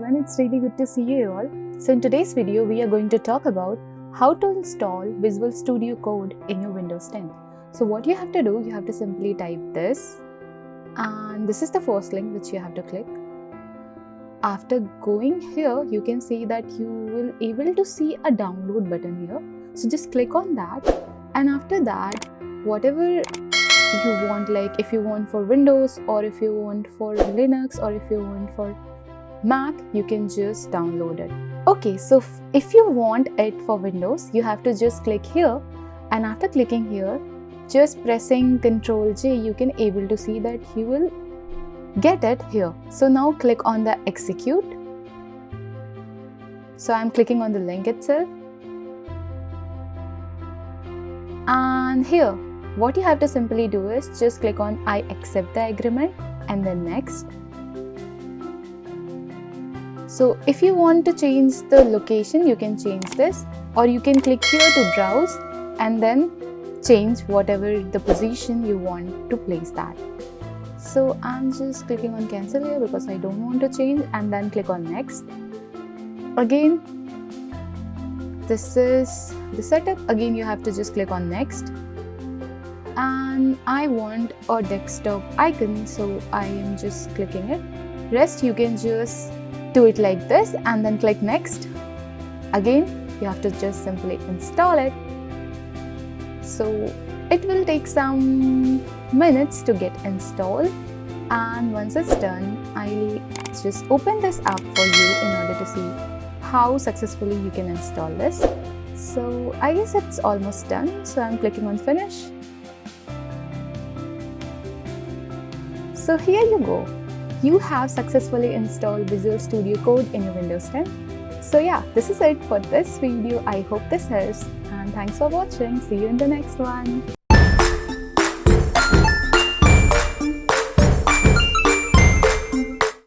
everyone, it's really good to see you all. So in today's video, we are going to talk about how to install Visual Studio Code in your Windows 10. So what you have to do, you have to simply type this, and this is the first link which you have to click. After going here, you can see that you will able to see a download button here. So just click on that, and after that, whatever you want, like if you want for Windows or if you want for Linux or if you want for Mac, you can just download it. Okay, so if you want it for Windows, you have to just click here, and after clicking here, just pressing Ctrl J, you can able to see that you will get it here. So now click on the execute. So I'm clicking on the link itself, and here what you have to simply do is just click on I accept the agreement and then next. So if you want to change the location, you can change this, or you can click here to browse and then change whatever the position you want to place that. So I'm just clicking on cancel here because I don't want to change, and then click on next. Again, this is the setup. Again, you have to just click on next. And I want a desktop icon, so I am just clicking it. Rest you can just do it like this and then click next. Again, you have to just simply install it. So it will take some minutes to get installed, and once it's done, I'll just open this app for you in order to see how successfully you can install this. So I guess it's almost done, so I'm clicking on finish. So here you go. You have successfully installed Visual Studio Code in your Windows 10. So yeah, this is it for this video. I hope this helps, and thanks for watching. See you in the next one.